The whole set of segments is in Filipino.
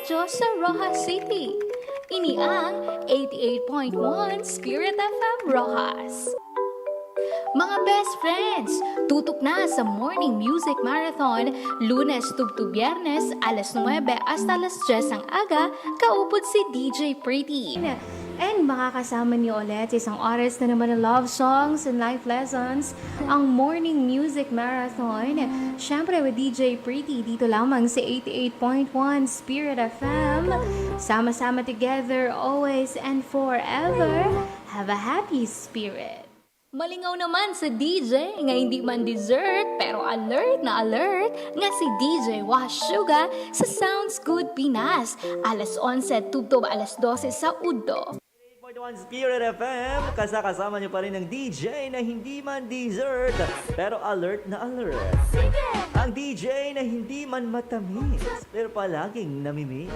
radyo sa Rojas City. Ini ang 88.1 Spirit FM Rojas. Mga best friends, tutok na sa Morning Music Marathon, Lunes to Biyernes, alas 9 hasta alas 10 ang aga, kaupod si DJ Pretty. And makakasama niyo ulit isang oras na naman ng love songs and life lessons, ang Morning Music Marathon. Siyempre with DJ Pretty, dito lamang sa 88.1 Spirit FM. Sama-sama together, always and forever. Have a happy spirit. Malingaw naman sa DJ, nga hindi man dessert, pero alert na alert, nga si DJ Washuga sa Sounds Good Pinas. Alas 11, tubtob alas 12 sa Udo. 88.1 Spirit FM, kasama niyo pa rin ng DJ na hindi man dessert, pero alert na alert. Ang DJ na hindi man matamis, pero palaging namimiss.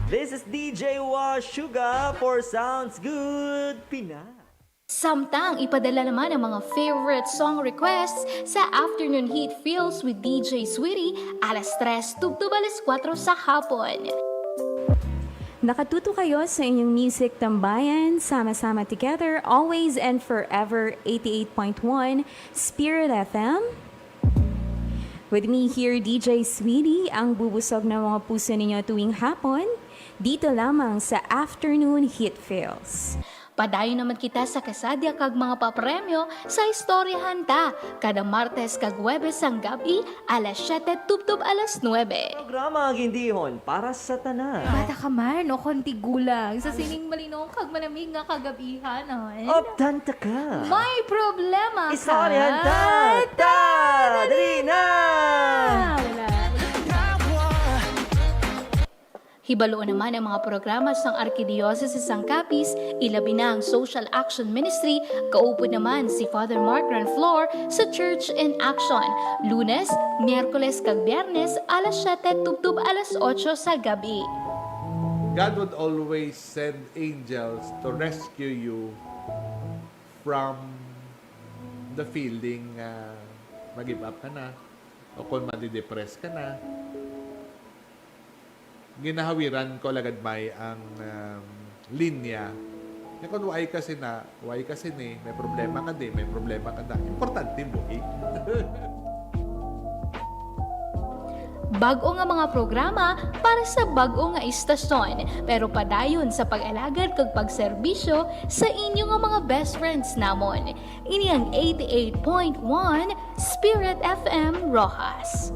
This is DJ Washuga for Sounds Good Pinas. Samtang ipadala naman ang mga favorite song requests sa Afternoon Heat Feels with DJ Sweetie, alas 3, tubtob alas 4 sa hapon. Nakatuto kayo sa inyong music tambayan, sama-sama together, always and forever, 88.1 Spirit FM. With me here, DJ Sweetie, ang bubusog ng mga puso ninyo tuwing hapon, dito lamang sa Afternoon Hit Feels. Padayon naman kita sa kasadya kag mga papremyo sa istoryahan ta, kada Martes kag Huwebes ang gabi, alas 7 tubtob alas 9. Programa ang hindihon para sa tanan. Bata ka man, o konti gulang, sa sining malinaw kag malamig nga kagabihan. Optanta ka. May problema ka. Istoryahan ta! Dali na! Hibaloon naman ang mga programa sa Arkidiocese ng CAPIZ, ilabi na ang Social Action Ministry, kaupod naman si Father Mark Ranflor sa Church in Action. Lunes, Miyerkules kag Biyernes, alas 7 tubtob alas 8 sa gabi. God would always send angels to rescue you from the feeling mag-give up ka na o kung madidepress ka na. Ginahawiran ko lagad may ang linya. Yung kung why kasi ni, may problema ka din, may problema ka na. Importante mo, eh. Bago nga mga programa para sa bago nga istasyon, pero padayon sa pag-alagad kag pagserbisyo sa inyo nga mga best friends namon. Ini ang 88.1 Spirit FM Rojas.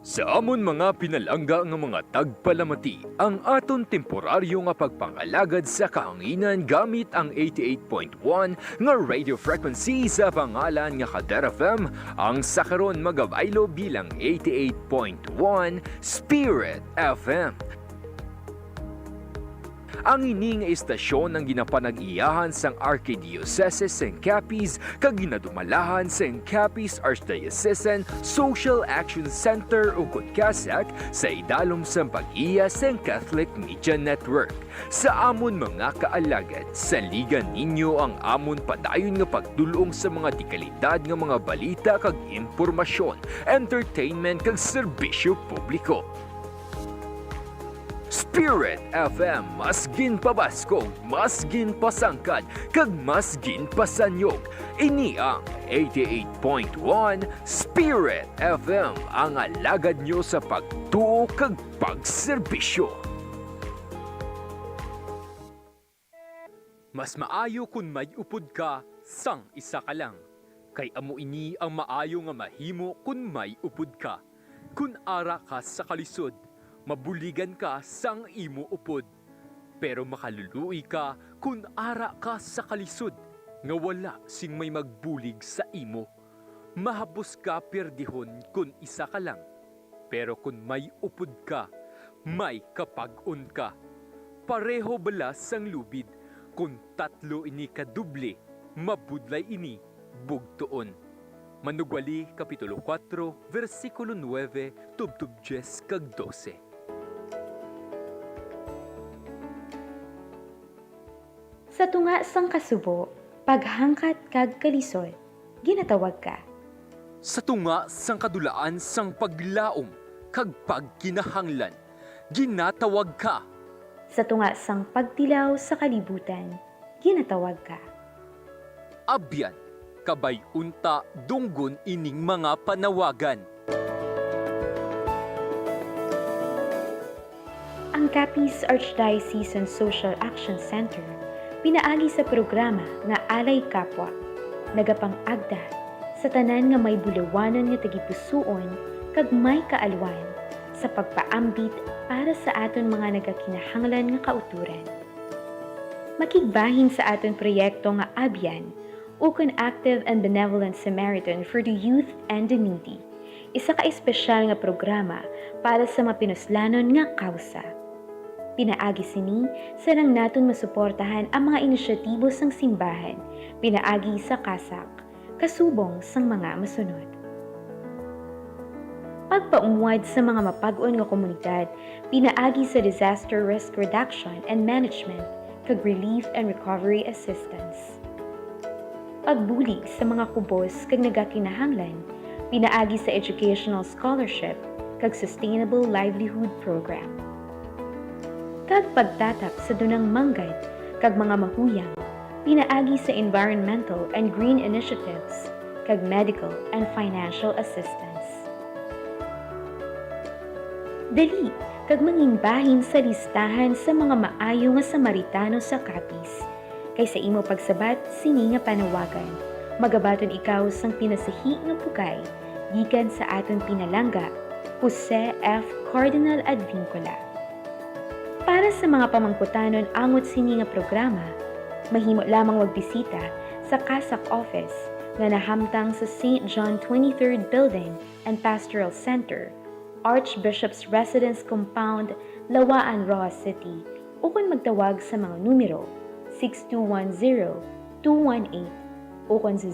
Sa amon mga pinalangga nga mga tagpalamati, ang aton temporaryo nga pagpangalagad sa kahanginan gamit ang 88.1 nga radio frequency sa pangalan nga Kader FM, ang sakaron magabaylo bilang 88.1 Spirit FM. Ang ining istasyon ng ginapanag-iyahan sang Arkidiocese ng CAPIZ kag ginadumalahan sang CAPIZ Archdiocesan Social Action Center o CASAC sa idalom sang pag-iya sang Catholic Media Network. Sa amon mga kaalagad, saligan ninyo ang amon padayon nga pagdulong sa mga dekalidad nga mga balita kag impormasyon, entertainment kag serbisyo publiko. Spirit FM, mas ginpabaskog, mas ginpasangkad, kag mas ginpasanyog. Ini ang 88.1 Spirit FM, ang alagad nyo sa pagtuo kag pagserbisyo. Mas maayo kun may upod ka, sang isa ka lang. Kay amo ini ang maayo nga mahimo kun may upod ka. Kun ara ka sa kalisod, mabuligan ka sang imo upod. Pero makaluluoy ka kun ara ka sa kalisod, nga wala sing may magbulig sa imo. Mahapos ka perdihon kun isa ka lang. Pero kun may upod ka, may kapag-on ka. Pareho bala sang lubid, kun tatlo ini kaduble, mabudlay ini bugtuon. Manugwali, Kapitulo 4, versikulo 9, tubtub 10 kag 12. Sa tunga sang kasubo, paghangkat kag kalisod, ginatawag ka. Sa tunga sang kadulaan sang paglaom, kag pagkinahanglan, ginatawag ka. Sa tunga sang pagtilaw sa kalibutan, ginatawag ka. Abyan, kabay unta dunggon ining mga panawagan. Ang CAPIZ Archdiocesan Social Action Center pinaagi sa programa nga Alay Kapwa, nagapang-agda sa tanan nga may bulawanon nga tagipusoon kag may kaalwan sa pagpaambit para sa aton mga nagakinahanglan nga kauturan. Makigbahin sa aton proyekto nga Abyan, ukon Active and Benevolent Samaritan for the Youth and the Needy, isa ka espesyal nga programa para sa mapinuslanon nga kausa. Pinaagi sini sa nang naton masuportahan ang mga inisyatibo sang simbahan, pinaagi sa CASAC, kasubong sang mga masunod. Pagpaumuad sa mga mapag-on nga komunidad, pinaagi sa Disaster Risk Reduction and Management, kag Relief and Recovery Assistance. Pagbulig sa mga kubos kag nagakinahanglan, pinaagi sa Educational Scholarship, kag Sustainable Livelihood Program. Kag pagtatap sa dunang manggad kag mga mahuyang, pinaagi sa environmental and green initiatives, kag medical and financial assistance. Dali kag mangimbahin sa listahan sa mga maayo nga Samaritano sa CAPIZ, kay sa imo pagsabat sini nga panawagan, magabaton ikaw sang pinasahi nga pugay gikan sa aton pinalangga, Jose F. Cardinal Advincula. Para sa mga pamangkutanon angot sini nga programa, mahimo lamang magbisita sa CASAC office nga nahamtang sa St. John 23rd Building and Pastoral Center, Archbishop's Residence Compound, Lawaan, Rojas City, o kung magtawag sa mga numero 6210-218 o kung sa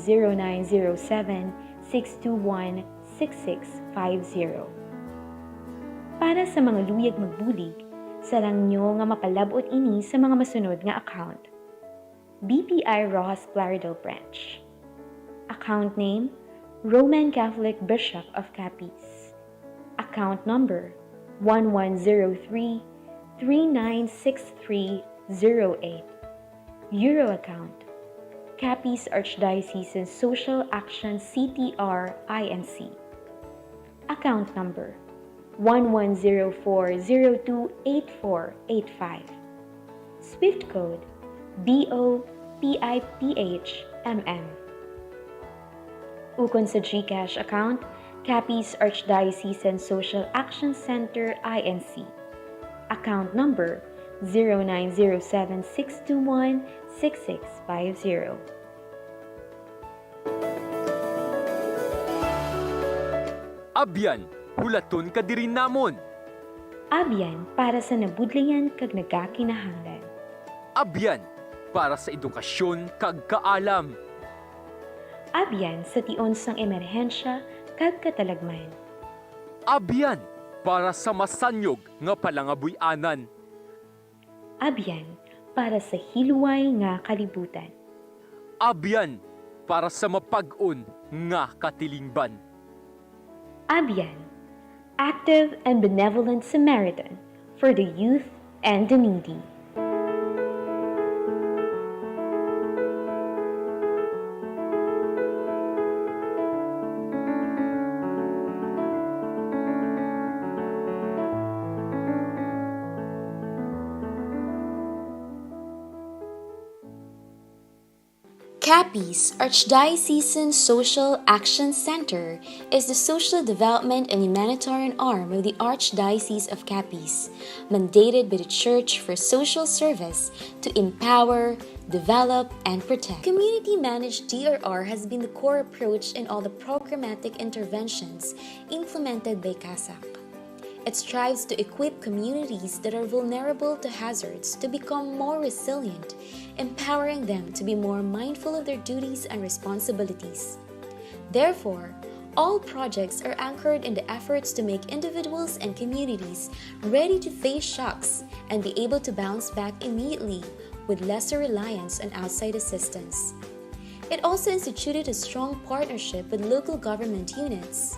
0907-621-6650. Para sa mga luyag magbulig, sarang nyo nga mapalabot ini sa mga masunod nga account. BPI Rojas Plaridel Branch. Account name, Roman Catholic Bishop of CAPIZ. Account number, 1103-396308. Euro account, CAPIZ Archdiocesan Social Action CTR INC. Account number, 1104028485. Swift code, BOPIPHMM. Ukon sa GCash account, CAPIZ Archdiocesan Social Action Center INC. Account number 0907-621-6650. Abyan, hulaton ka diri namon. Abyan para sa nabudlayan kag nagakinahanglan. Abyan, para sa edukasyon kag kaalam. Abyan sa tion sang emerhensya kag katalagman. Abyan, para sa masanyog nga palangabuy-anan. Abyan para sa hilway nga kalibutan. Abyan, para sa mapag-on nga katilingban. Abyan, Active and Benevolent Samaritan for the Youth and the Needy. CAPIZ Archdiocesan Social Action Center is the social development and humanitarian arm of the Archdiocese of CAPIZ, mandated by the Church for social service to empower, develop, and protect. Community-managed DRR has been the core approach in all the programmatic interventions implemented by CASAC. It strives to equip communities that are vulnerable to hazards to become more resilient, empowering them to be more mindful of their duties and responsibilities. Therefore, all projects are anchored in the efforts to make individuals and communities ready to face shocks and be able to bounce back immediately with lesser reliance on outside assistance. It also instituted a strong partnership with local government units,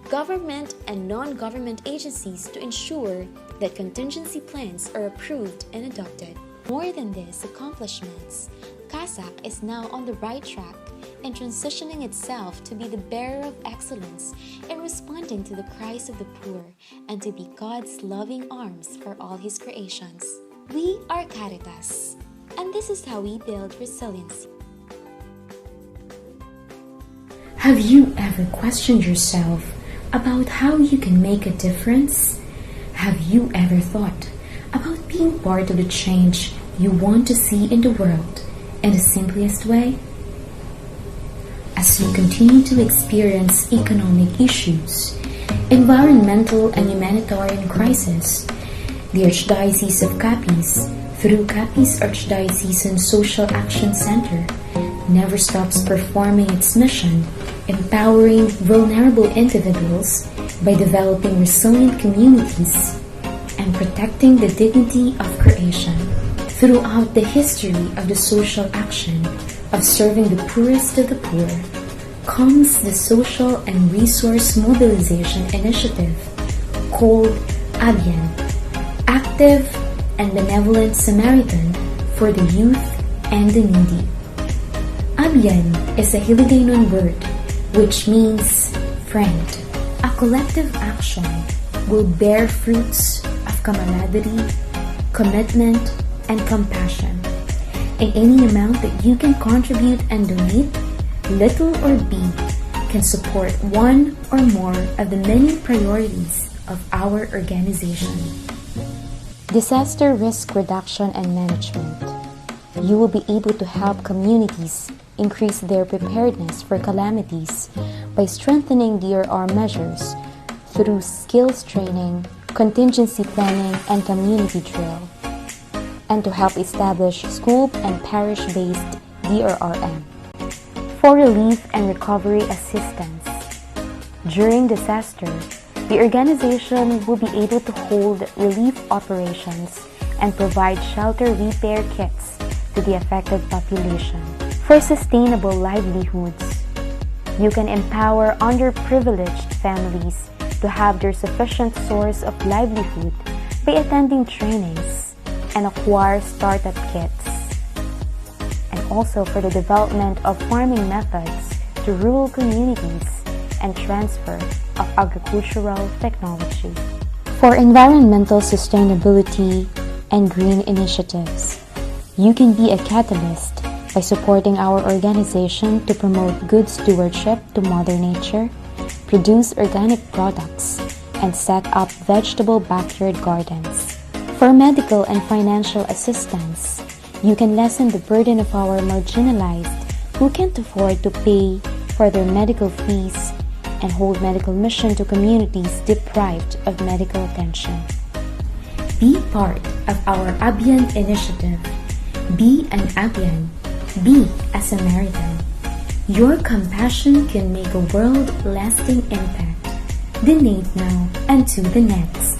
government and non-government agencies to ensure that contingency plans are approved and adopted. More than these accomplishments, CASAC is now on the right track in transitioning itself to be the bearer of excellence in responding to the cries of the poor and to be God's loving arms for all His creations. We are CARITAS, and this is how we build resiliency. Have you ever questioned yourself about how you can make a difference? Have you ever thought about being part of the change you want to see in the world in the simplest way? As you continue to experience economic issues, environmental and humanitarian crisis, the Archdiocese of CAPIZ, through CAPIZ Archdiocesan Social Action Center, never stops performing its mission, empowering vulnerable individuals by developing resilient communities and protecting the dignity of creation. Throughout the history of the social action of serving the poorest of the poor comes the Social and Resource Mobilization Initiative called ABIEN, Active and Benevolent Samaritan for the Youth and the Needy. ABIEN is a Hiligaynon word which means friend. A collective action will bear fruits of camaraderie, commitment, and compassion. In any amount that you can contribute and donate, little or big, can support one or more of the many priorities of our organization. Disaster risk reduction and management. You will be able to help communities increase their preparedness for calamities by strengthening DRR measures through skills training, contingency planning, and community drill, and to help establish school and parish-based DRRM. For relief and recovery assistance. During disaster, the organization will be able to hold relief operations and provide shelter repair kits to the affected population. For sustainable livelihoods, you can empower underprivileged families to have their sufficient source of livelihood by attending trainings and acquire startup kits. And also for the development of farming methods to rural communities and transfer of agricultural technology. For environmental sustainability and green initiatives, you can be a catalyst by supporting our organization to promote good stewardship to Mother Nature, produce organic products, and set up vegetable backyard gardens. For medical and financial assistance, you can lessen the burden of our marginalized who can't afford to pay for their medical fees and hold medical mission to communities deprived of medical attention. Be part of our ABIEN initiative. Be an ABIEN. Be a Samaritan. Your compassion can make a world-lasting impact. Donate now and to the next.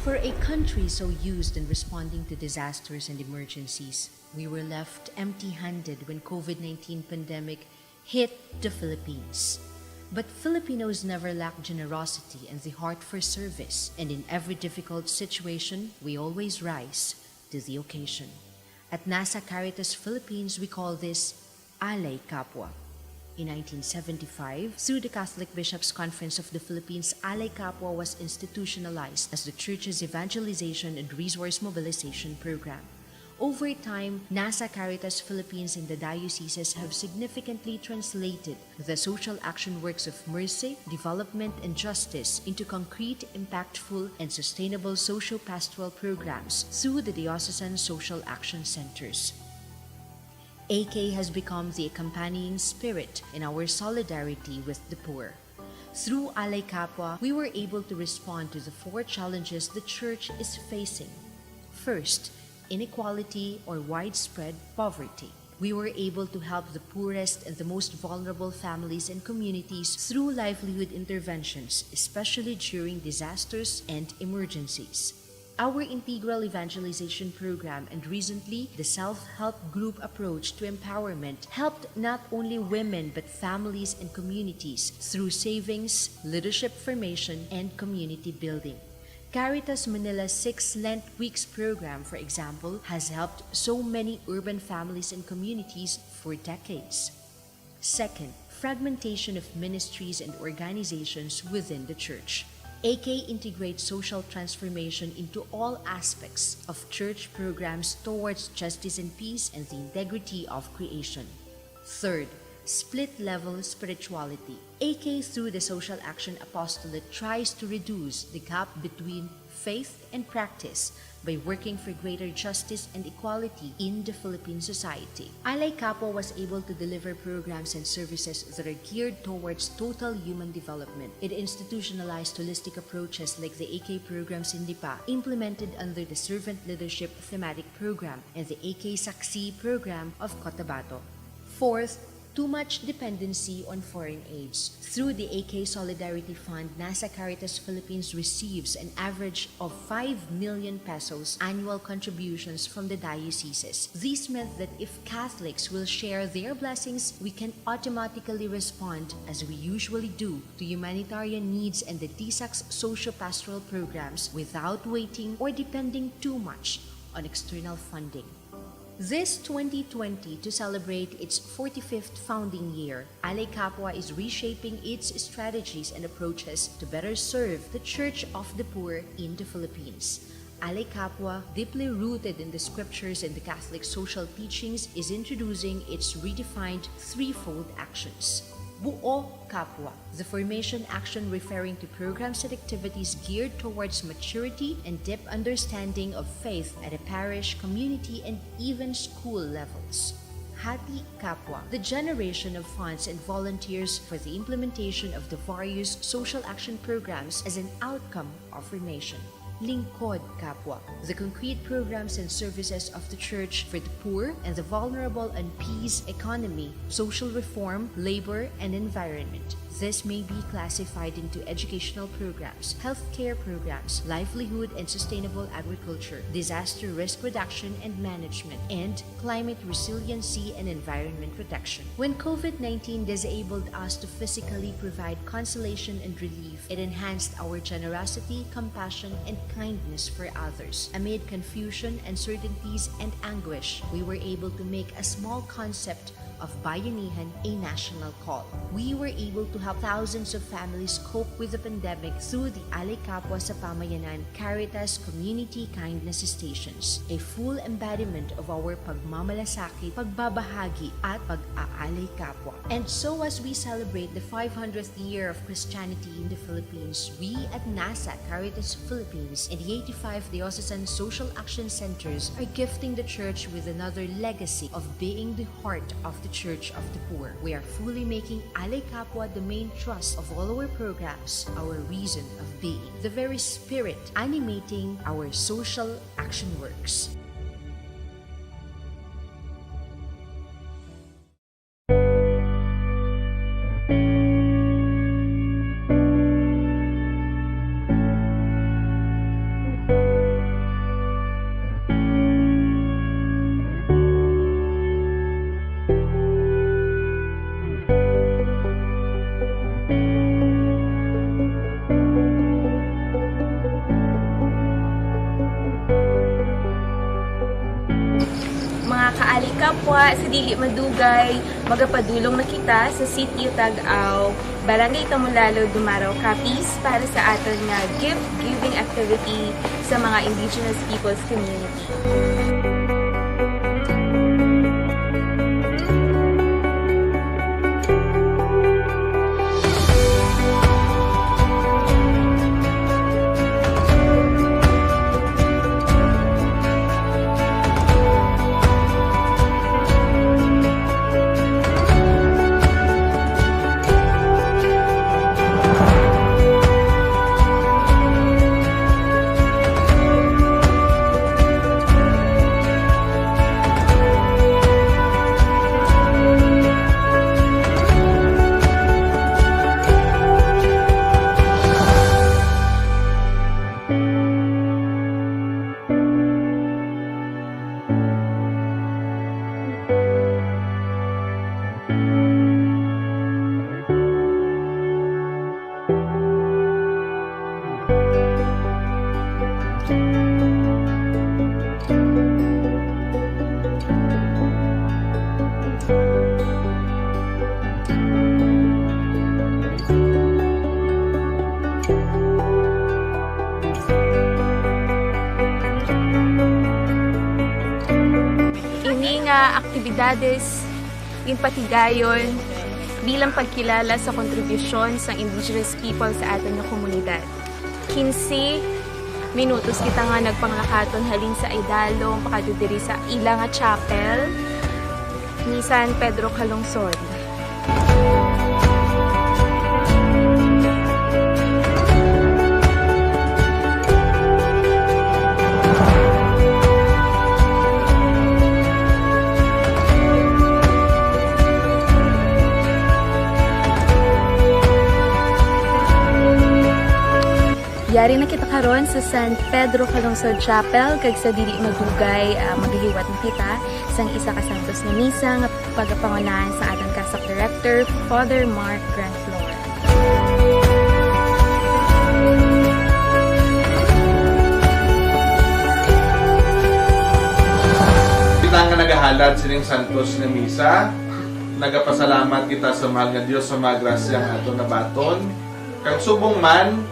For a country so used in responding to disasters and emergencies, we were left empty-handed when COVID-19 pandemic hit the Philippines. But Filipinos never lack generosity and the heart for service, and in every difficult situation, we always rise to the occasion. At NASA Caritas Philippines, we call this Alay Kapwa. In 1975, through the Catholic Bishops' Conference of the Philippines, Alay Kapwa was institutionalized as the Church's evangelization and resource mobilization program. Over time, NASA Caritas Philippines and the dioceses have significantly translated the social action works of mercy, development, and justice into concrete, impactful, and sustainable socio-pastoral programs through the diocesan social action centers. AK has become the accompanying spirit in our solidarity with the poor. Through Alay Kapwa, we were able to respond to the four challenges the Church is facing. First, inequality or widespread poverty. We were able to help the poorest and the most vulnerable families and communities through livelihood interventions, especially during disasters and emergencies. Our integral evangelization program and recently the self-help group approach to empowerment helped not only women but families and communities through savings, leadership formation, and community building. Caritas Manila's 6 Lent Weeks program, for example, has helped so many urban families and communities for decades. Second, fragmentation of ministries and organizations within the church. AK integrates social transformation into all aspects of church programs towards justice and peace and the integrity of creation. Third, split-level spirituality. AK through the Social Action Apostolate tries to reduce the gap between faith and practice by working for greater justice and equality in the Philippine society. Alay Kapwa was able to deliver programs and services that are geared towards total human development. It institutionalized holistic approaches like the AK programs in Lipa, implemented under the Servant Leadership Thematic Program and the AK Saksi program of Cotabato. Fourth, too much dependency on foreign aids. Through the AK Solidarity Fund, NASA Caritas Philippines receives an average of 5 million pesos annual contributions from the dioceses. This meant that if Catholics will share their blessings, we can automatically respond, as we usually do, to humanitarian needs and the CASAC's socio-pastoral programs without waiting or depending too much on external funding. This 2020, to celebrate its 45th founding year, Alay Kapwa is reshaping its strategies and approaches to better serve the Church of the Poor in the Philippines. Alay Kapwa, deeply rooted in the scriptures and the Catholic social teachings, is introducing its redefined threefold actions. Buo Kapwa, the formation action referring to programs and activities geared towards maturity and deep understanding of faith at a parish, community, and even school levels. Hati Kapwa, the generation of funds and volunteers for the implementation of the various social action programs as an outcome of formation. Lingkod Kapwa, the concrete programs and services of the Church for the poor and the vulnerable and peace economy, social reform, labor, and environment. This may be classified into educational programs, healthcare programs, livelihood and sustainable agriculture, disaster risk reduction and management, and climate resiliency and environment protection. When COVID-19 disabled us to physically provide consolation and relief, it enhanced our generosity, compassion, and kindness for others. Amid confusion, uncertainties, and anguish, we were able to make a small concept of Bayanihan a national call. We were able to help thousands of families cope with the pandemic through the Alay Kapwa sa Pamayanan Caritas Community Kindness Stations, a full embodiment of our pagmamalasakit, pagbabahagi, at pag-aalay kapwa. And so as we celebrate the 500th year of Christianity in the Philippines, we at NASA Caritas Philippines and the 85 diocesan social action centers are gifting the Church with another legacy of being the heart of the Church of the Poor. We are fully making Alay Kapwa the main thrust of all our programs, our reason of being, the very spirit animating our social action works. Mga kaali kapwa, sa dili madugay, magapadulong na kita sa sitio Tag-Aw, Barangay Tamulalo, Dumaraw, CAPIZ para sa aton nga gift-giving activity sa mga Indigenous Peoples Community. aktibidades in patigayon bilang pagkilala sa kontribusyon sa indigenous people sa ating komunidad. 15 minutos kita nga nagpanglakaton halin sa Idalong pakadudiri sa Ilanga Chapel ni San Pedro Calungsod. Yari na kita karon sa San Pedro Calungsod Chapel kag sa dili madugay maghiliwat na kita sang isa ka santos nga misa nga pagapangunahan sa atong CASAC Director Father Mark Granflor. Kita nga nagahalad sining santos nga misa. Nagapasalamat kita sa mahal nga Dios sa mga grasya nga ato nabaton. Kang subong man,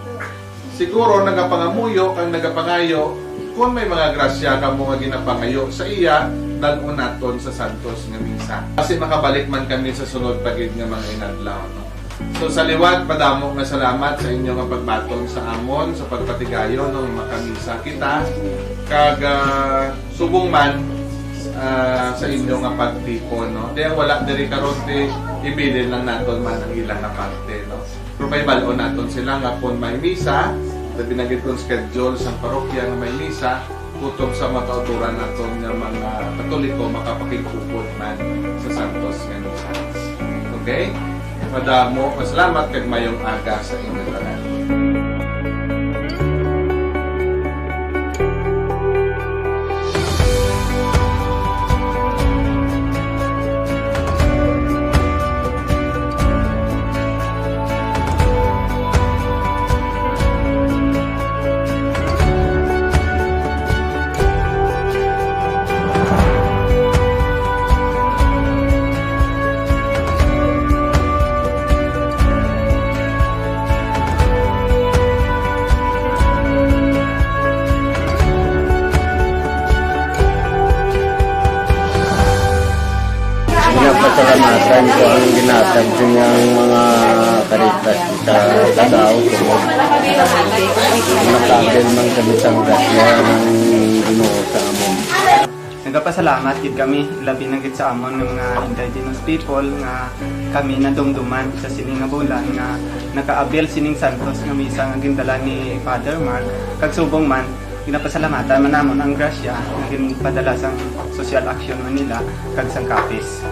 siguro nagapangamuyo kang nagapangayo kung may mga grasya ka mo nga ginapangayo sa iya dalon naton sa santos nga misa. Kasi makabalik man kami sa sunod pagid nga mga inadlaw. No? So sa liwat, padamo nga salamat sa inyo nga pagbaton sa amon, sa pagpatigayo ng makamisa kita. Kag subong man sa inyo nga pagtipon. No? Diyang wala diri karon ibilin lang naton man ang ilang nga parte. No? Pero may balon naton sila nga kung may misa, binagit kong schedule sa parokya nga may misa, kutob sa mga kauturan naton nga mga Katoliko makapakigpupod man sa Santos nga misa. Okay? Madamo, masalamat kag mayong aga sa inyong tanan. Pasalamatan ko ang ginatag niyang mga karitas sa Davao ko. Nakabil man kami sa grasya ng Ginoo sa amon. Nagapasalamat gid kami labi na gid sa amon ng mga indigenous people nga kami nadumduman sa sining nga bulan nga nakaabil sining santos nga misa nga gindala ni Father Mark kag subong man ginapasalamatan man namon ang grasya nga ginpadala sang social action Manila kag sang CAPIZ.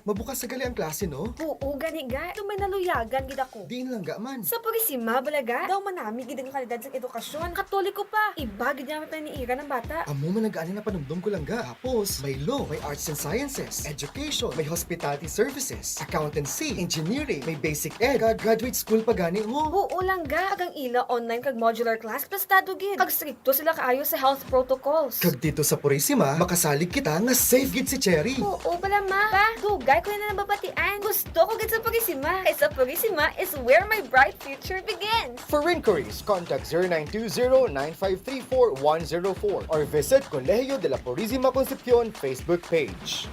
Mabukas sa gali ang klase, no? Oo, gani ga. Ito may naluyagan, gid ako. Diin lang ga man. Sa pagisima, balaga, daw manami gid ang kalidad sa edukasyon. Katoliko pa. Iba, gid naman paniira ng bata. Amo man nag-ani na panumdum ko lang ga. Tapos, may law, may arts and sciences, education, may hospitality services, accountancy, engineering, may basic ed, graduate school pa gani mo. Oo lang ga. Agang ila online kag modular class, plastado gid. Kag stricto sila kaayo sa health protocols. Kag dito sa Purisima, makasalig kita nga safe gid si Cherry. Oo, pala ma. Pa, dugay ko na nababatian. Gusto ko gid sa Purisima. Kay sa Purisima is where my bright future begins. For inquiries, contact 0920-9534-104 or visit Colegio de la Purisima Concepcion Facebook page.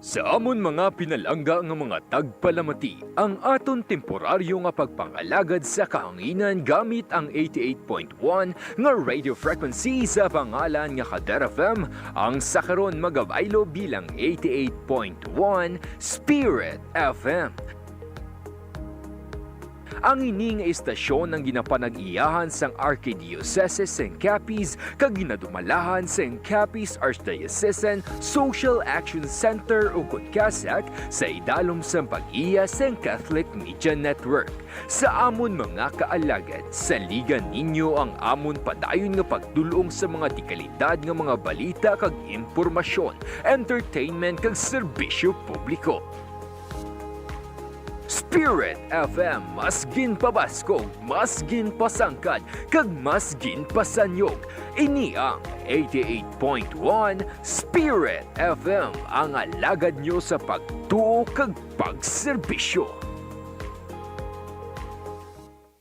Sa amon mga pinalangga nga mga tagpalamati, ang aton temporaryo nga pagpangalagad sa kahanginan gamit ang 88.1 nga radio frequency sa pangalan nga Kader FM, ang sakaron magabaylo bilang 88.1 Spirit FM. Ang ini nga istasyon ang ginapanag-iyahan sang Archdiocese sang CAPIZ kag ginadumalahan sang CAPIZ Archdiocesan Social Action Center o CASAC sa idalom sang pag-iya sang Catholic Media Network. Sa amon mga kaalagad, saligan ninyo ang amon padayon nga pagdulong sa mga dekalidad nga mga balita kag impormasyon, entertainment kag serbisyo publiko. Spirit FM, mas ginpabaskog, mas ginpasangkad, kag mas ginpasanyog. Ini ang 88.1 Spirit FM, ang alagad nyo sa pagtuo kag pagserbisyo.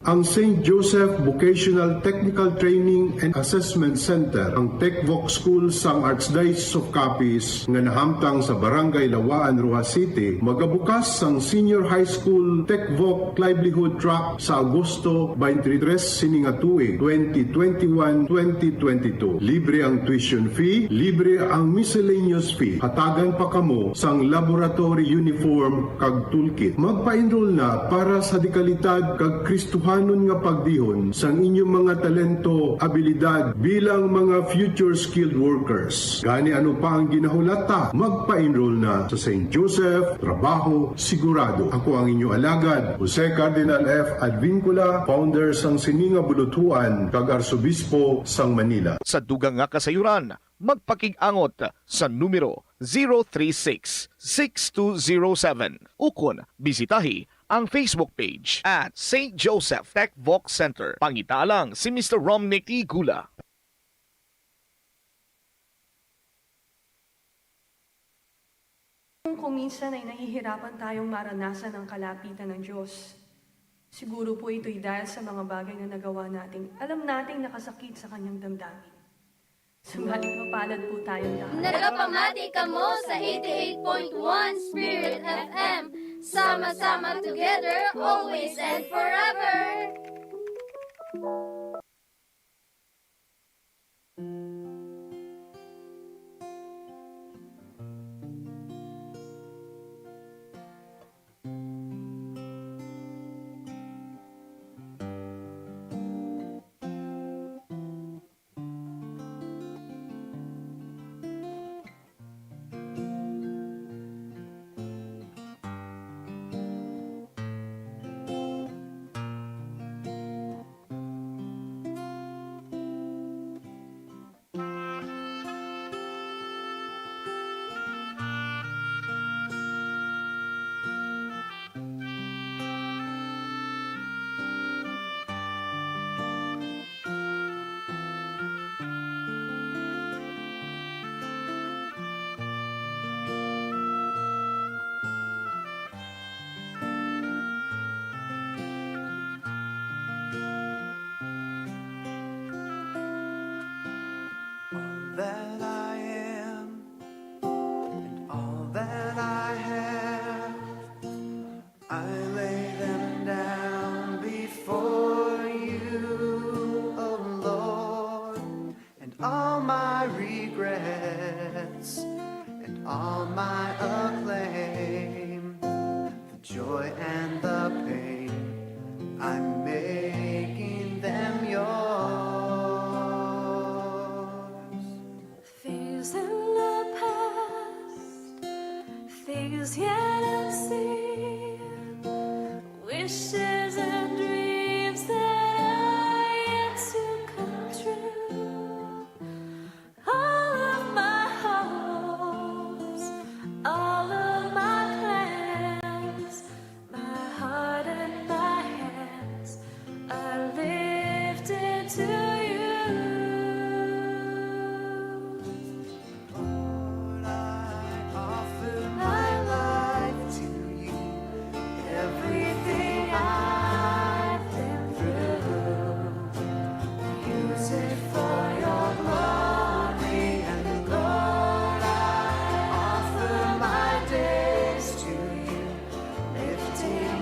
Ang St. Joseph Vocational Technical Training and Assessment Center, ang TechVoc School sang Archdiocese of Capiz nga nahamtang sa Barangay Lawaan, Rojas City, magabukas sang Senior High School TechVoc Livelihood Track sa Agosto 23 sininga tuig 2021-2022. Libre ang tuition fee, libre ang miscellaneous fee. Hatagan pa kamo sang laboratory uniform kag toolkit. Magpa-enroll na para sa dekalidad kag Kristuhan anon nga pagdihon sang inyong mga talento, abilidad bilang mga future skilled workers. Gani ano pa ang ginahulata, magpa-enroll na sa St. Joseph, trabaho sigurado. Ako ang inyong alagad, Jose Cardinal F. Advincula, founder sang Sininga Bulutuan, kag Arsobispo sang Manila. Sa dugang nga kasayuran, magpakig-angot sa numero 036-6207 ukon bisitahi ang Facebook page at St. Joseph Tech Voc Center. Pangitalang si Mr. Romnick Igula. Kung minsan ay nahihirapan tayong maranasan ang kalapitan ng Diyos, siguro po ito'y dahil sa mga bagay na nagawa nating alam nating nakasakit sa kanyang damdamin. Subalit mapalad po tayong lahat. Nagapamati ka mo sa 88.1 Spirit FM. Sama-sama together, always and forever. That I am and all that I have, I lay them down before you, oh Lord, and all my regrets and all my acclaim, the joy and the pain, I'm making them yours. Things in the past, things yet unseen, wishes and dreams that are yet to come true. All of my hopes, all of my plans, my heart and my hands are lifted to you.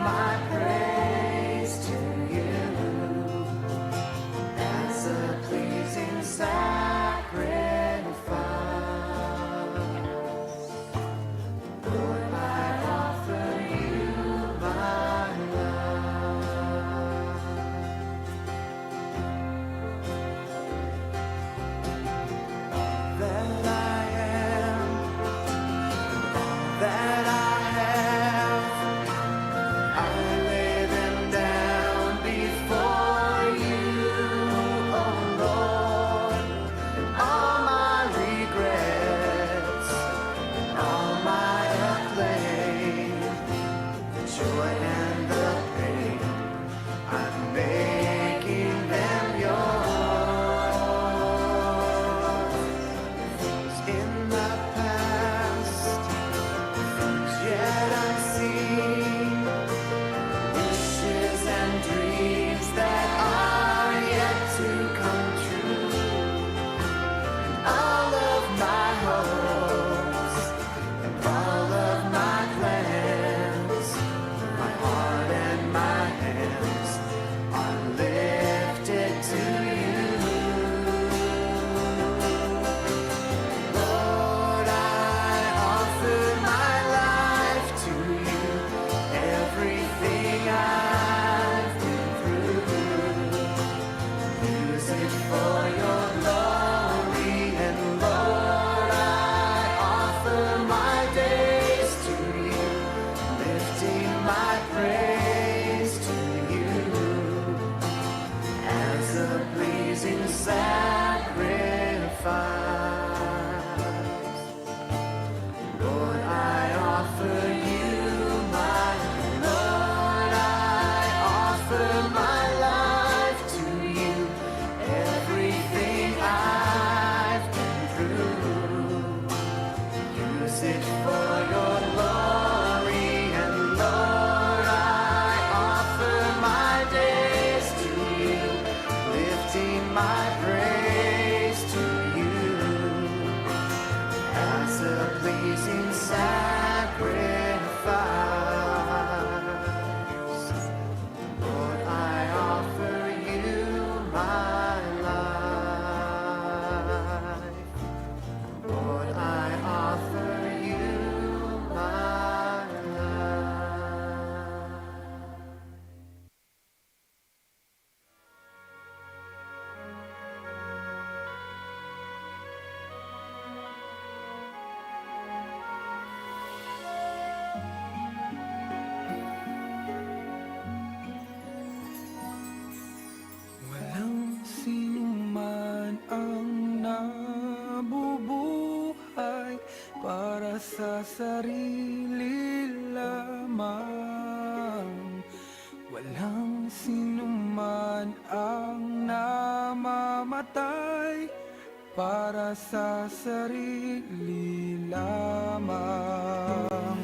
My praise to you as sarili lamang. Walang sinuman ang namamatay para sa sarili lamang.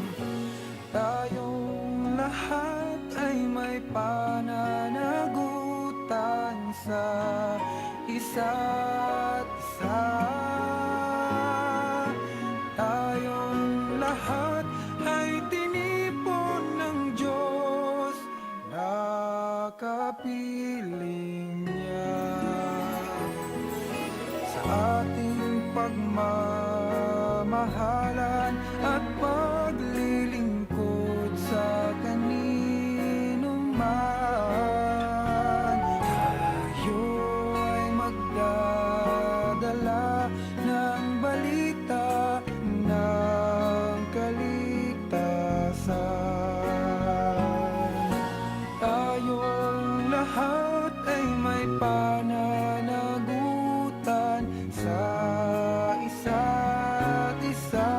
Tayong lahat ay may pananagutan sa isa't isa. Tayong lahat ay tinipon ng Diyos na kapiling niya. Sa ating pagmamahalan at paglilingkod sa kanino man, tayo ay magdadala ng balita ng kaligtasan. Tayong lahat ay may pananagutan sa isa't isa.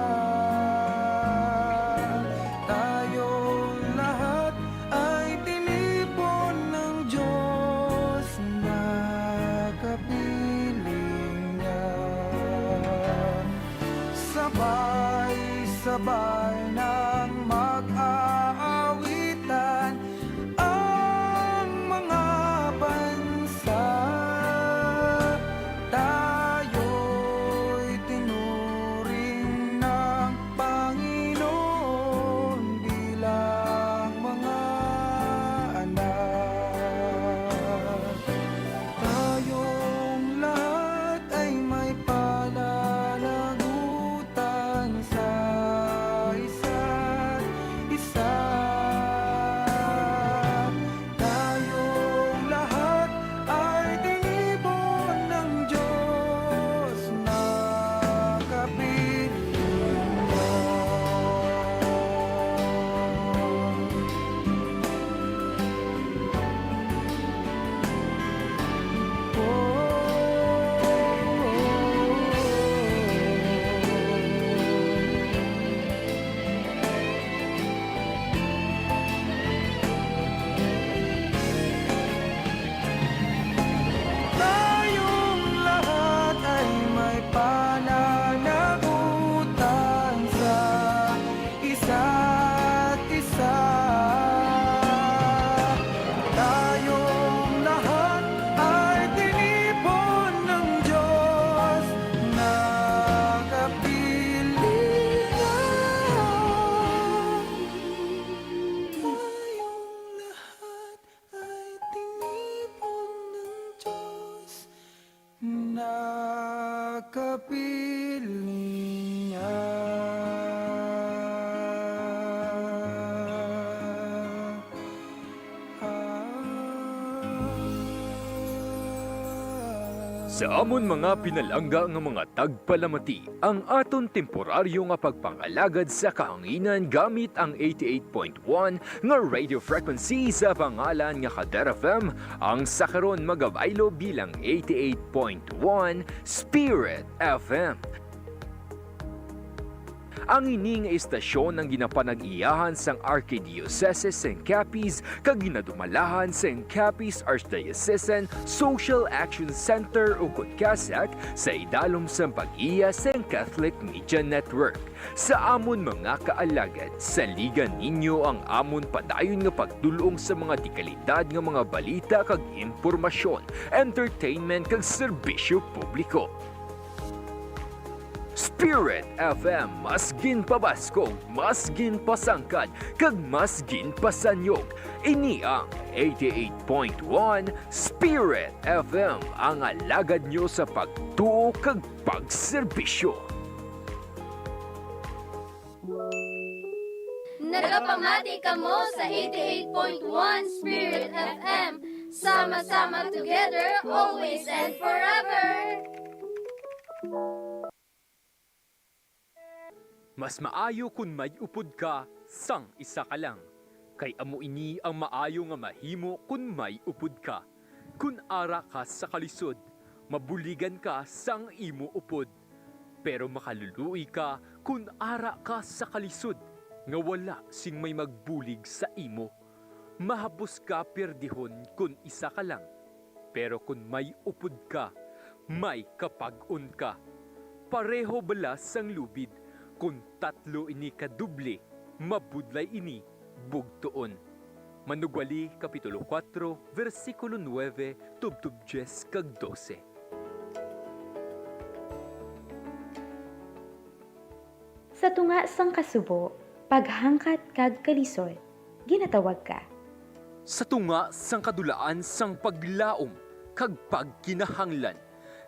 Tayong lahat ay tinipon ng Diyos na kapiling niya. Sabay-sabay nang mag-aawitan ang mga bansa. Tayo'y tinuring ng Panginoon bilang mga anak. Tayong lahat ay may pananagutan sa isa't isa. Tayong lahat ay tinipon ng Diyos na kapiling niya. Tayong lahat ay may pananagutan sa isa't isa. Tayong lahat ay tinipon ng Diyos na kapiling niya. Tayong lahat ay tinipon ng Diyos na kapiling niya. Sa amon mga pinalangga nga mga tagpalamati, ang aton temporaryo nga pagpangalagad sa kahanginan gamit ang 88.1 nga radio frequency sa pangalan nga Kader FM, ang sakaron magabaylo bilang 88.1 Spirit FM. Ang ining istasyon ng ginapanag-iyahan sang Archdiocese sang CAPIZ kag ginadumalahan sang CAPIZ Archdiocesan Social Action Center ug CASAC sa idalom sang pag-iya sang Catholic Media Network. Sa amon mga kaalagad, saligan ninyo ang amon padayon nga pagdulong sa mga dekalidad nga mga balita kag impormasyon, entertainment kag serbisyo publiko. Spirit FM, mas ginpabaskog, mas ginpasangkad, kag mas ginpasanyog. Ini ang 88.1 Spirit FM, ang alagad nyo sa pagtuo kag pagserbisyo. Nagapamati ka mo sa 88.1 Spirit FM. Sama-sama together, always and forever. Mas maayo kung may upod ka, sang isa ka lang. Kay amo ini ang maayo nga mahimo kung may upod ka. Kung ara ka sa kalisod, mabuligan ka sang imo upod. Pero makaluluoy ka kung ara ka sa kalisod, nga wala sing may magbulig sa imo. Mahapos ka perdihon kung isa ka lang. Pero kung may upod ka, may kapag-on ka. Pareho balas sang lubid, kung tatlo ini kaduble, mabudlay ini bugtoon. Manugwali, Kapitulo 4, versikulo 9, tubtub 10 kag 12. Sa tunga sang kasubo, paghangkat kag kalisod, ginatawag ka. Sa tunga sang kadulaan sang paglaom, kag pagkinahanglan,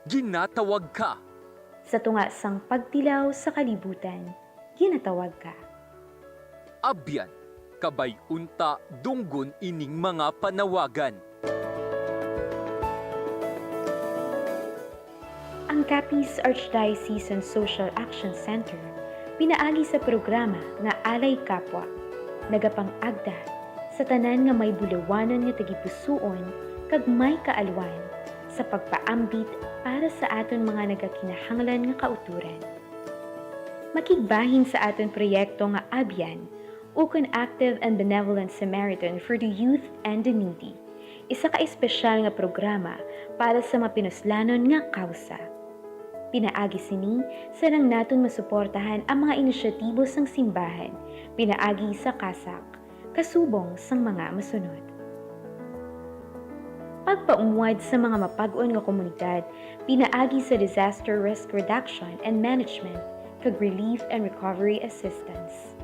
ginatawag ka. Sa tunga sang pagtilaw sa kalibutan, ginatawag ka. Abyan, kabay unta dunggon ining mga panawagan. Ang CAPIZ Archdiocesan Social Action Center pinaagi sa programa nga Alay Kapwa, nagapang-agda sa tanan nga may bulawanan nga tagipusoon kag may kaalwan sa pagpaambit para sa aton mga nagakinahanglan nga kauturan. Makigbahin sa aton proyekto nga Abyan, ukon Active and Benevolent Samaritan for the Youth and the Needy, isa ka espesyal nga programa para sa mapinuslanon nga kausa. Pinaagi sini sarang naton masuportahan ang mga inisyatibo sang simbahan, pinaagi sa CASAC, kasubong sang mga masunod. Pagpaumuad sa mga mapag-on nga komunidad, pinaagi sa Disaster Risk Reduction and Management, kag Relief and Recovery Assistance.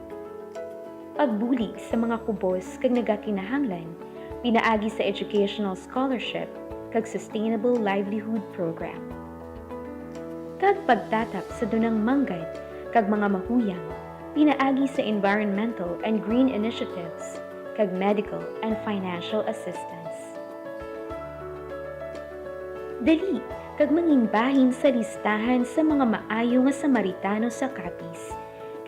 Pagbulig sa mga kubos kag nagakinahanglan, pinaagi sa Educational Scholarship kag Sustainable Livelihood Program. Kag pagtatap sa dunang manggad kag mga mahuyang, pinaagi sa Environmental and Green Initiatives kag Medical and Financial Assistance. Dali kag mangimbahin sa listahan sa mga maayo nga Samaritano sa CAPIZ,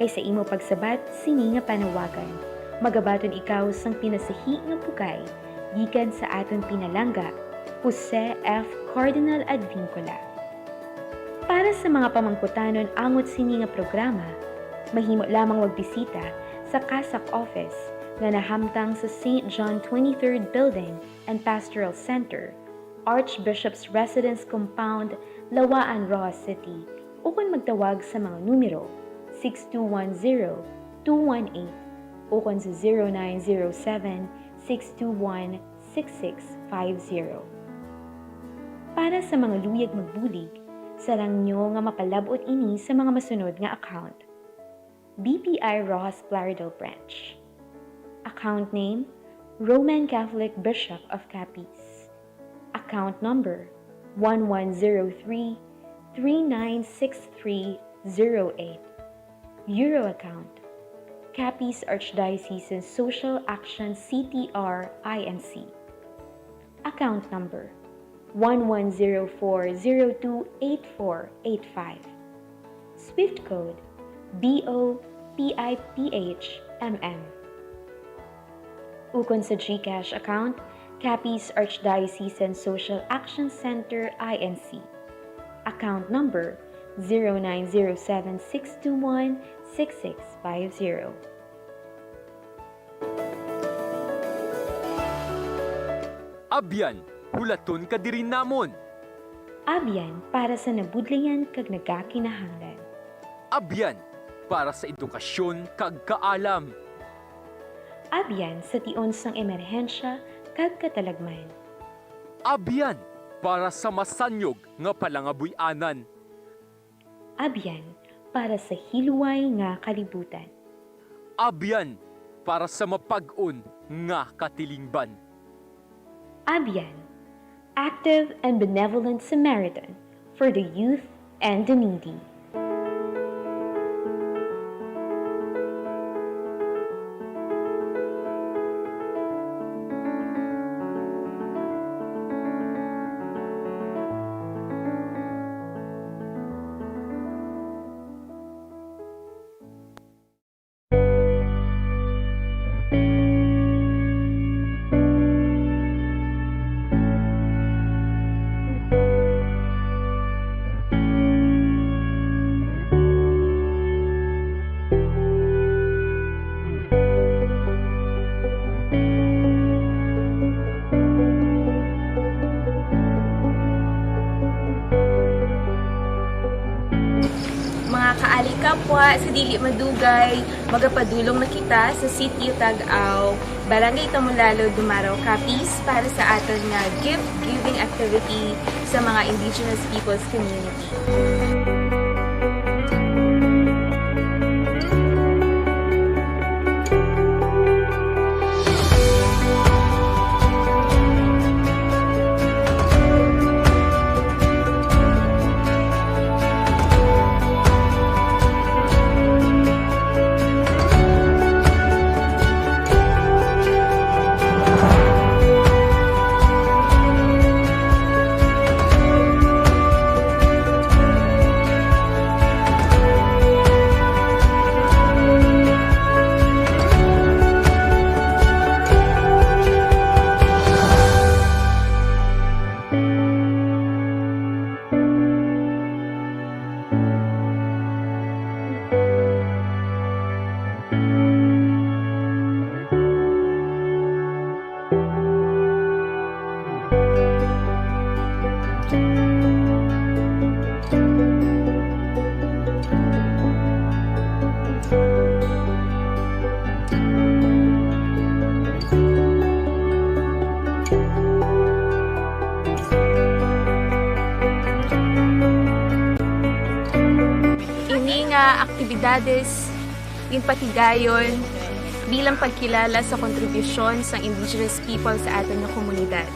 kay sa imo pagsabat sini nga panawagan, magabaton ikaw sang pinasahi nga pugay, gikan sa aton pinalangga, Jose F. Cardinal Advincula. Para sa mga pamangkutanon angot sini nga programa, mahimo lamang magbisita sa CASAC office nga nahamtang sa St. John 23rd Building and Pastoral Center, Archbishop's Residence Compound, Lawaan, Rojas City, o kung magtawag sa mga numero 6210-218 o kung sa 0907-621-6650. Para sa mga luyag magbulig, sarang nyo nga mapalabot ini sa mga masunod nga account. BPI Rojas Plaridel Branch. Account name, Roman Catholic Bishop of CAPIZ. Account number 1103-396308. Euro account, CAPIZ Archdiocesan Social Action CTR INC. Account number 1104028485. Swift code BOPIPHMM. Ukon sa GCash account, CAPIZ Archdiocesan Social Action Center INC. Account number 0907-621-6650. Abyan, hulaton ka diri namon. Abyan para sa nabudlayan kag nagakinahanglan. Abyan para sa edukasyon kag kaalam. Abyan sa tion sang emerhensya kag katalagman. Abyan para sa masanyog nga palangabuy-anan. Abyan para sa hilway nga kalibutan. Abyan para sa mapag-on nga katilingban. Abyan, Active and Benevolent Samaritan for the Youth and the Needy. kapwa sa dili madugay, magapadulong na kita sa City Tag-Aw, Barangay Tamulalo, Dumaraw, CAPIZ para sa aton nga gift-giving activity sa mga Indigenous Peoples Community. Aktibidades yung patigayon bilang pagkilala sa kontribusyon sa indigenous people sa aton nga komunidad.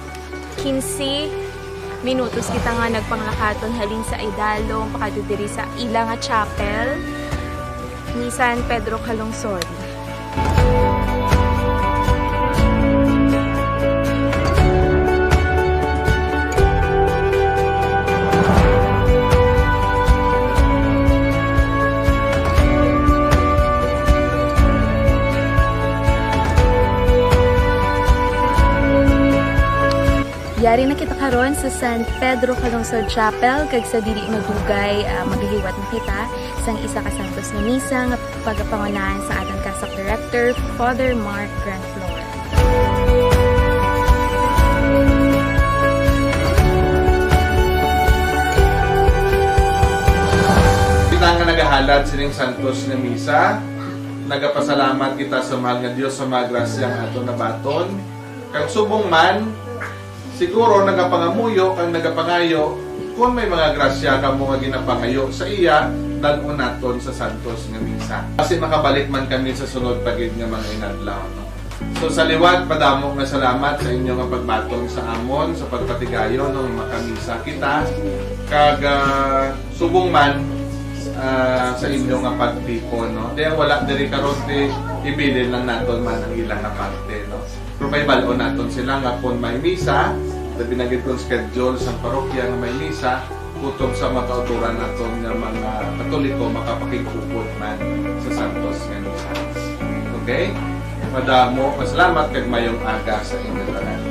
15 minutos kita nga nagpanglakaton halin sa Idalong pakadudiri sa ila nga chapel ni San Pedro Calungsod. Yari na kita karon sa San Pedro Calungsod Chapel kag sa dili madugay maghihiwat na kita sang isa ka santos nga misa nga pagapangunahan sa atong CASAC Director Father Mark Grandflor. Kita nga nagahalad sining santos nga misa, nagapasalamat kita sa mahal nga Dios sa mga grasya nga ato nabaton. Kag subong man siguro nagapangamuyo kang nagapangayo kung may mga grasya ka mo nga ginapangayo sa iya dalon naton sa santos nga misa. Kasi makabalik man kami sa sunod pagid nga mga inadlaw. No? So sa liwat padamo nga salamat sa inyo nga pagbaton sa amon sa pagpatigayon ng makamisa kita kag subong man sa inyo nga pagtipon. No? Kaya wala diri karon ibilin lang naton man ang ilang nga parte. No? Pero may balon naton sila nga kung may misa, binagid kong schedule sa parokya nga may misa, kutob sa mga kauturan naton nga mga Katoliko makapakigupod man sa Santos nga misa. Okay? Madamo, masalamat kag mayong aga sa inyo tanan.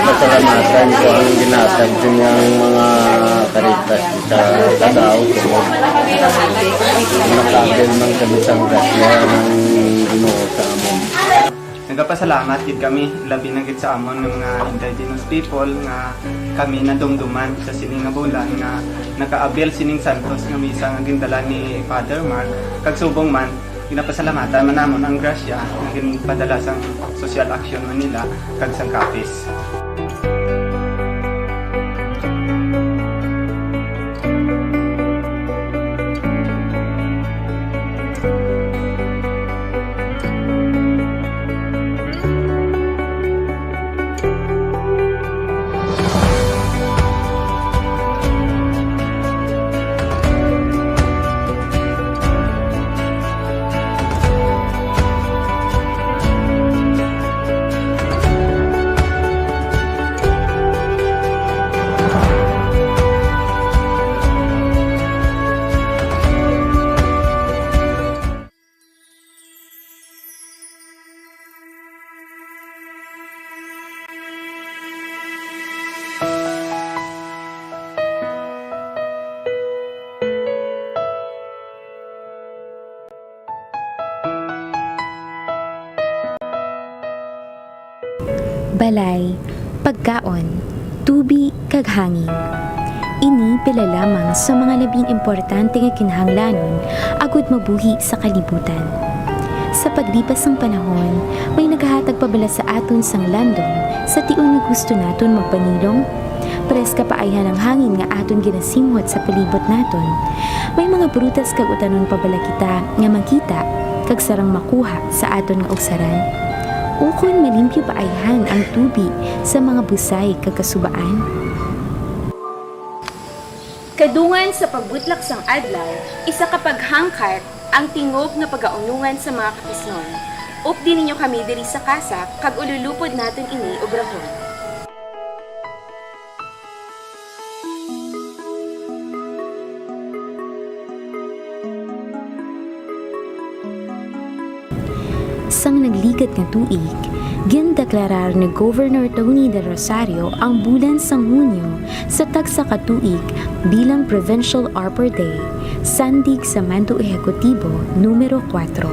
Pasalamatan ko ang ginatag yung mga karitas sa Tagaw ko. Nakagel ng kabisang grasya ng Ginoo sa amon. Nagapasalamat gid kami labi na gid sa amon ng mga indigenous people nga kami nadumduman sa sining nga bulan nga nakaabel sining santos nga misa nga gindala ni Father Mark kag subong man ginapasalamatan man namon ang grasya nga ginpadala sang social action Manila kag sang CAPIZ. balay, pagkaon, tubi, kag hangin. Ini pila lamang sa mga labing importante nga kinahanglanon agud mabuhi sa kalibutan. Sa paglipas ng panahon, may naghahatag pabala sa aton sang landong sa tiun nga gusto naton magpanilong. Preska paayhan ang hangin nga aton ginasimhot sa palibot naton. May mga prutas kag utanon pabala kita nga makita kag sarang makuha sa aton nga ugsaran. Ukon malimpyo paayhan ang tubi sa mga busay kag kasubaan. Kadungan sa pagbutlak sang adlaw, isa ka paghangkat ang tingog na pagaunungan sa mga kapisnon. Updi ninyo kami diri sa CASAC kag ululupod naton ini obrahon. Sang nagligat nga tuig, gindeklarar ni Governor Tony de Rosario ang bulan sang Hunyo sa tagsa ka tuig bilang Provincial Arbor Day, sandig sa Mando Ehekutibo numero 4.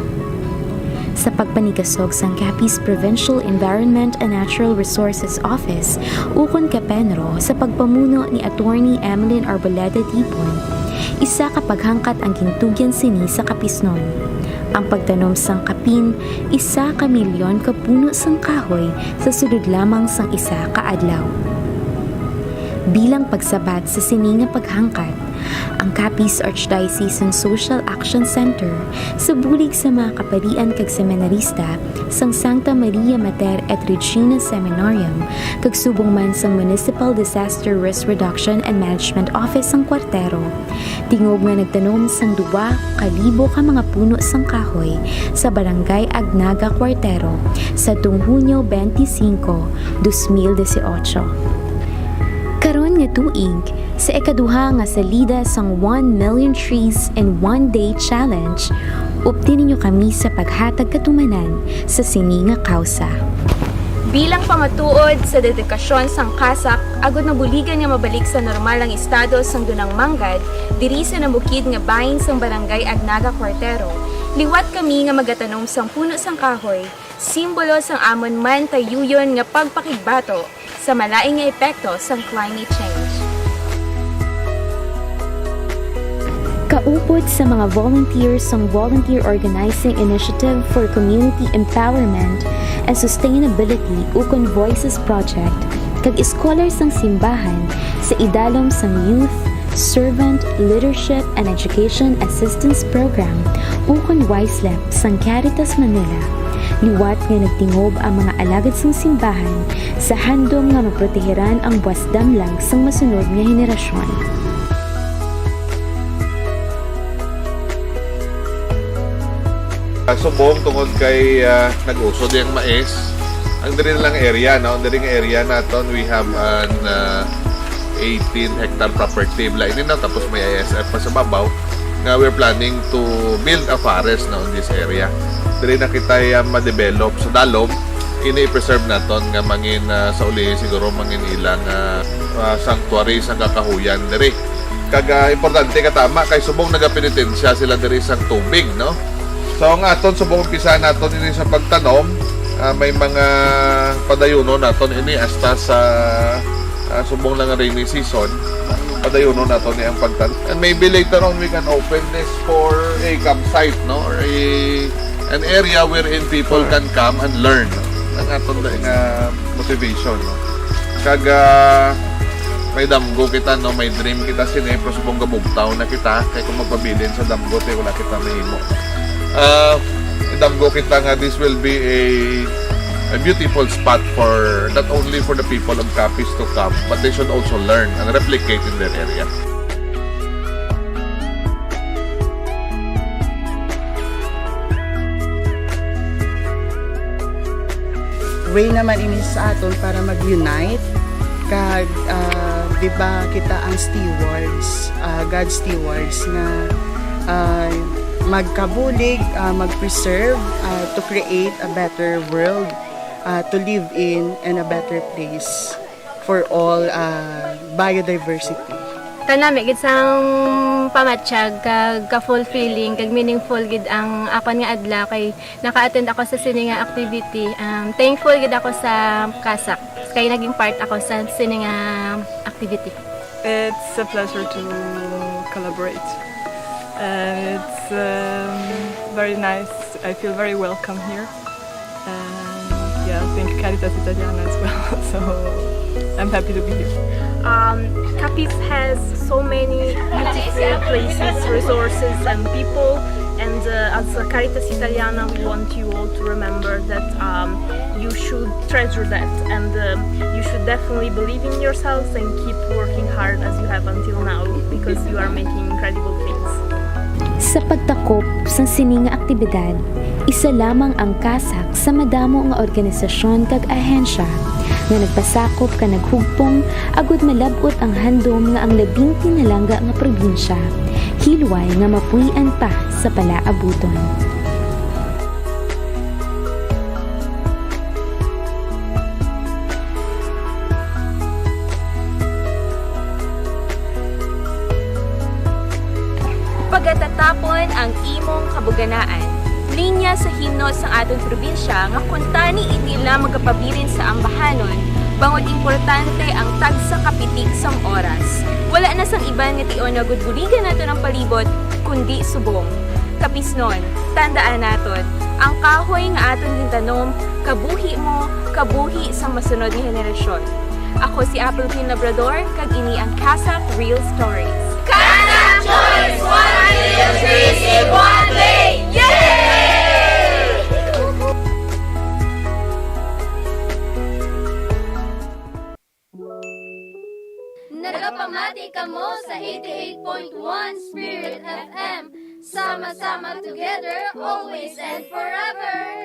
Sa pagpanigasog sang CAPIZ Provincial Environment and Natural Resources Office, ukon Kapenro sa pagpamuno ni Attorney Emeline Arboleda Dipon, isa ka paghangkat ang gintugyan sini sa Kapisnon. Ang pagtanom sang kapin, 1 ka milyon ka puno sang kahoy sa sudod lamang sang isa ka adlaw. Bilang pagsabat sa sininga paghangkat, ang CAPIZ Archdiocesan Social Action Center sa bulig sa mga kaparian kag seminarista sang Santa Maria Mater et Regina Seminarium kag subong man sang Municipal Disaster Risk Reduction and Management Office sang Kwartero. Tingog nga nagtanom sang 2,000 ka mga puno sang kahoy sa Barangay Agnaga, Kwartero sa Hunyo 25, 2018. Karon nga tuig, sa ikaduha nga salida sang 1 Million Trees in 1 Day Challenge, upti ninyo kami sa paghatag katumanan sa sini nga kausa. Bilang pamatuod sa dedikasyon sang CASAC, agud nabuligan nga mabalik sa normal ang estado sang dunang manggad, diri sa nabukid nga bahin sang Barangay Agnaga, Kwartero, liwat kami nga magatanom sang puno sang kahoy, simbolo sang amon man tayuyon nga pagpakigbato sa malaing nga epekto sang climate change. Kaupod sa mga volunteers sang Volunteer Organizing Initiative for Community Empowerment and Sustainability ukon Voices Project kag scholars sang simbahan sa idalom sang Youth Servant Leadership and Education Assistance Program ukon YSLEP sang Caritas Manila. Liwat nga nagtingob ang mga alagad sang simbahan sa handom nga maproteheran ang buwas damlag sang masunod nga henerasyon. Subong tungod kay nag-uso diyang mais. Ang diri lang area, no? Diri nga area naton we have an 18 hectare property. Lain na tapos may ISF pa sa babaw. Nga we're planning to build a forest na in this area. Diri na kita ma-develop sa dalom ini-preserve naton nga mangin sa uli siguro mangin ilang sanctuary sang kakahuyan diri. Kaga importante katama kay subong nagapenitensya sila diri sang tubig, no? So nga aton subong umpisa naton ini sa pagtanom, may mga padayuno naton ini hasta sa subong lang rainy season. Padayuno naton ni ang pagtanom. And maybe later on we can open this for a campsite, no? Or an area wherein people can come and learn, no? Ang aton nga motivation, no? Kaga may damgo kita, no? May dream kita sinepro subong gabugtaw na kita kay kung magpabilin sa damgo tay wala kita mahimo. Damgo kita nga this will be a beautiful spot for not only for the people of CAPIZ to come, but they should also learn and replicate in their area. Way naman ini sa aton para mag-unite kag di ba kita ang stewards, God stewards na magkabulig, mag-preserve to create a better world to live in and a better place for all biodiversity. Tanami gid sang pamatsyag kag ka-fulfilling kag meaningful gid ang akon nga adlaw kay naka-attend ako sa sini nga activity. Thankful gid ako sa CASAC kay naging part ako sa sini nga activity. It's a pleasure to collaborate. And it's very nice. I feel very welcome here. And yeah, I think Caritas Italiana as well. So I'm happy to be here. CAPIZ has so many beautiful places, resources and people, and as a Caritas Italiana we want you all to remember that you should treasure that, and you should definitely believe in yourselves and keep working hard as you have until now, because you are making incredible things. Sa pagtakop sa sining nga aktibidad, isa lamang ang CASAC sa madamo nga organisasyon kag ahensya nga nagpasakop ka naghugpong agud malabot ang handom nga ang labing pinalangga nga probinsya, hilway nga mapuy-an pa sa palaabuton. Pagatatapon ang imong kabuganaan, linya sa himno sa aton probinsya nga kuntani itila magapabilin sa ambahanon, bangod importante ang tagsa kapitik sang oras. Wala na sang iban nga tion nga gudbuligan nato ng palibot, kundi subong. Kapisnon, tandaan naton, ang kahoy nga aton gintanom, kabuhi mo, kabuhi sang masunod nga henerasyon. Ako si Apple Pin Labrador, kag ini ang CASAC Real Stories. CASAC Choice! 1 million trees in 1 day! Yay! Nagapamati ka mo sa 88.1 Spirit FM. Sama-sama together, always and forever.